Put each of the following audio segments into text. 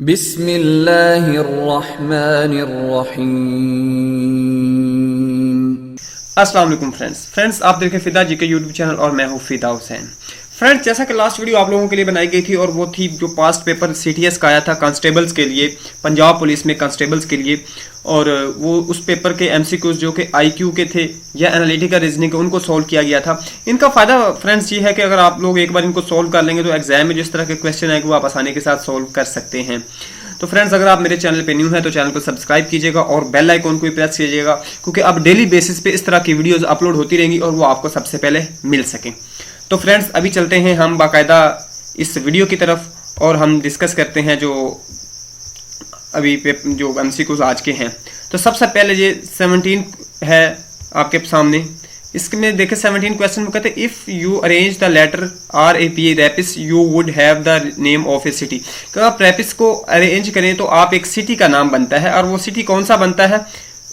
बिस्मिल्लाहिर्रहमानिर्रहीम। अस्सलाम वालेकुम फ्रेंड्स आप देखें फिदा जी के यूट्यूब चैनल और मैं हूं फिदा हुसैन। फ्रेंड्स, जैसा कि लास्ट वीडियो आप लोगों के लिए बनाई गई थी और वो थी जो पास्ट पेपर CTS का आया था कांस्टेबल्स के लिए, पंजाब पुलिस में कांस्टेबल्स के लिए, और वो उस पेपर के MCQs जो कि IQ के थे या एनालिटिकल रीजनिंग के, उनको सॉल्व किया गया था। इनका फ़ायदा फ्रेंड्स ये है कि अगर आप लोग एक बार इनको सॉल्व कर लेंगे तो एग्जाम में जिस तरह के क्वेश्चन आएंगे वो आप आसानी के साथ सॉल्व कर सकते हैं। तो फ्रेंड्स, अगर आप मेरे चैनल पे न्यू हैं तो चैनल को सब्सक्राइब कीजिएगा और बेल आइकॉन को भी प्रेस कीजिएगा, क्योंकि अब डेली बेसिस पे इस तरह की वीडियोस अपलोड होती रहेंगी और वो आपको सबसे पहले मिल सकें। तो फ्रेंड्स, अभी चलते हैं हम बाकायदा इस वीडियो की तरफ और हम डिस्कस करते हैं जो अभी जो MCQs आज के हैं। तो सबसे पहले ये 17 है आपके सामने। इसमें देखें 17 क्वेश्चन में कहते हैं if you arrange the letter RAP rapis you would have the name of a city. तो आप रैपिस को अरेंज करें तो आप एक सिटी का नाम बनता है, और वो सिटी कौन सा बनता है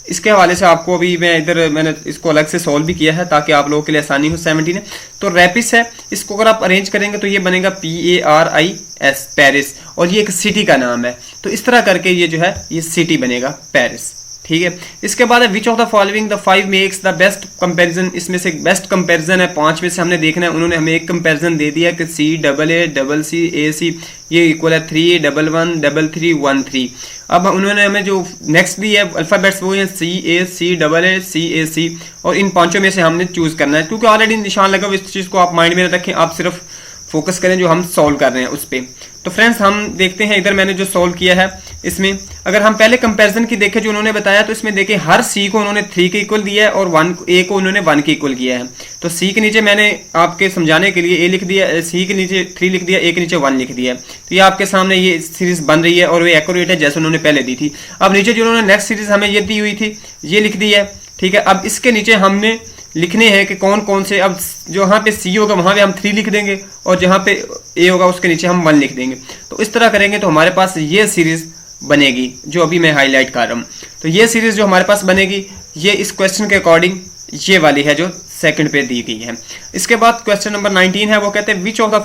इसके हवाले से आपको अभी मैंने इसको अलग से सॉल्व भी किया है ताकि आप लोगों के लिए आसानी हो। 17 है तो रैपिस है, इसको अगर आप अरेंज करेंगे तो ये बनेगा PARIS पेरिस, और ये एक सिटी का नाम है। तो इस तरह करके ये जो है ये सिटी बनेगा पेरिस, ठीक है। इसके बाद है which of the following the 5 makes the best comparison. इसमें से बेस्ट कंपैरिजन है 5 में से हमने देखना है। उन्होंने हमें एक कंपैरिजन दे दिया कि CAACC ये इक्वल है 3113313। अब उन्होंने हमें जो नेक्स्ट दी है अल्फाबेट्स वो है CACAACAC, और इन पांचों में से हमने चूज करना है। क्योंकि ऑलरेडी निशान लगा हुआ, इस चीज को आप माइंड में रखें, आप सिर्फ फोकस करें जो हम सॉल्व कर रहे हैं उस पर। तो फ्रेंड्स, हम देखते हैं इधर मैंने जो सॉल्व किया है इसमें अगर हम पहले कंपैरिजन की देखें जो उन्होंने बताया, तो इसमें देखें हर C को उन्होंने 3 के इक्वल दिया है और A को उन्होंने 1 के इक्वल किया है। तो C के नीचे मैंने आपके समझाने के लिए A लिख दिया, C के नीचे 3 लिख दिया, A के नीचे 1 लिख दिया। तो ये आपके सामने ये सीरीज बन रही है और वो एक्यूरेट है जैसे उन्होंने पहले दी थी। अब नीचे जो उन्होंने नेक्स्ट सीरीज हमें ये दी हुई थी ये लिख दी है, ठीक है। अब इसके नीचे हमने लिखने हैं कि कौन कौन से, अब जहाँ पे C होगा वहाँ पे हम 3 लिख देंगे और जहाँ पे A होगा उसके नीचे हम 1 लिख देंगे। तो इस तरह करेंगे तो हमारे पास ये सीरीज बनेगी जो अभी मैं हाईलाइट कर रहा हूँ। तो ये सीरीज जो हमारे पास बनेगी ये इस क्वेश्चन के अकॉर्डिंग ये वाली है जो सेकंड पे दी गई है। इसके बाद क्वेश्चन नंबर 19 है, वो कहते हैं which of the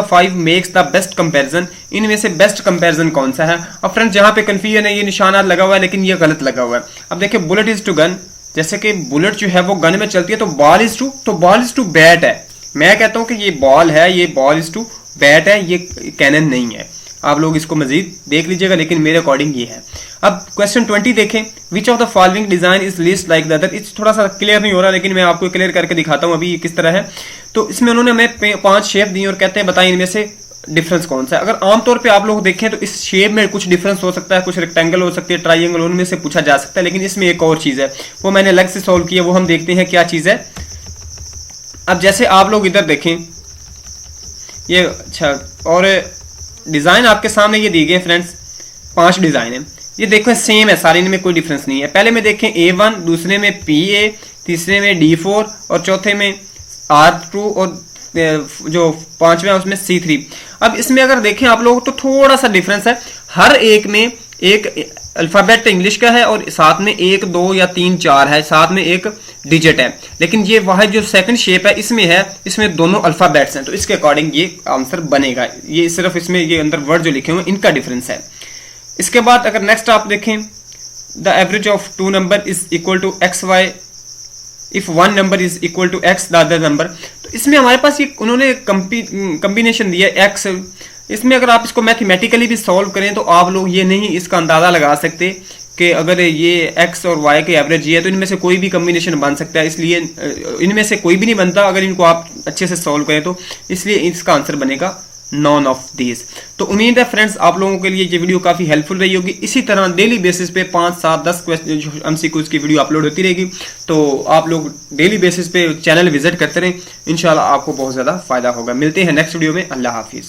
5 makes the best comparison. इनमें से बेस्ट कंपैरिजन कौन सा है। अब फ्रेंड्स, जहाँ पे कंफ्यूजन है ये निशाना लगा हुआ है लेकिन ये गलत लगा हुआ है। अब देखिए बुलेट इज टू गन, जैसे कि बुलेट जो है वो गन में चलती है, तो बॉल इज टू बैट है। मैं कहता हूं कि ये बॉल है, ये बॉल इज टू बैट है, ये कैनन नहीं है। आप लोग इसको मजीद देख लीजिएगा, लेकिन मेरे अकॉर्डिंग ये है। अब क्वेश्चन 20 देखें, which of the following design is least like the other. इस थोड़ा सा क्लियर नहीं हो रहा लेकिन मैं आपको क्लियर करके दिखाता हूं अभी किस तरह है। तो इसमें उन्होंने हमें 5 शेप दी और कहते हैं बताएं इनमें से डिफरेंस कौन सा है। अगर आमतौर पे आप लोग देखें तो इस शेप में कुछ डिफरेंस हो सकता है, कुछ रेक्टेंगल हो सकती है, ट्राइंगल, उनमें से पूछा जा सकता है। लेकिन इसमें एक और चीज है वो मैंने अलग से सॉल्व किया, वो हम देखते हैं क्या चीज है। अब जैसे आप लोग इधर देखें ये, अच्छा, और डिजाइन आपके सामने ये दी गए फ्रेंड्स, 5 डिजाइन है। ये देखो सेम है सारे, इनमें कोई डिफरेंस नहीं है। पहले में देखें A1, दूसरे में PA, तीसरे में D4 और चौथे में R2 और जो 5वां उसमें C3। अब इसमें अगर देखें आप लोग तो थोड़ा सा डिफरेंस है। हर एक में एक अल्फाबेट इंग्लिश का है और साथ में 1 2 या 3 4 है, साथ में एक डिजिट है। लेकिन ये वह जो सेकंड शेप है इसमें दोनों अल्फाबेट्स हैं, तो इसके अकॉर्डिंग ये आंसर बनेगा। ये सिर्फ इसमें ये अंदर वर्ड जो लिखे हुए इनका डिफरेंस है। इसके बाद अगर नेक्स्ट आप देखें, the average of 2 number is equal to XY if 1 number is equal to X the other number. तो इसमें हमारे पास ये उन्होंने कॉम्बिनेशन दिया X। इसमें अगर आप इसको मैथमेटिकली भी सॉल्व करें तो आप लोग ये नहीं इसका अंदाजा लगा सकते कि अगर ये X और Y के एवरेज ये है तो इनमें से कोई भी कॉम्बिनेशन बन सकता है। इसलिए इनमें से कोई भी नहीं बनता अगर इनको आप अच्छे से सॉल्व करें तो, इसलिए इसका आंसर बनेगा नॉन ऑफ दीज। तो उम्मीद है फ्रेंड्स आप लोगों के लिए ये वीडियो काफी हेल्पफुल रही होगी। इसी तरह डेली बेसिस पे 5 7 10 क्वेश्चन MCQs की वीडियो अपलोड होती रहेगी। तो आप लोग डेली बेसिस पे चैनल विजिट करते रहें, इंशाल्लाह आपको बहुत ज्यादा फायदा होगा। मिलते हैं नेक्स्ट वीडियो में। अल्लाह हाफिज।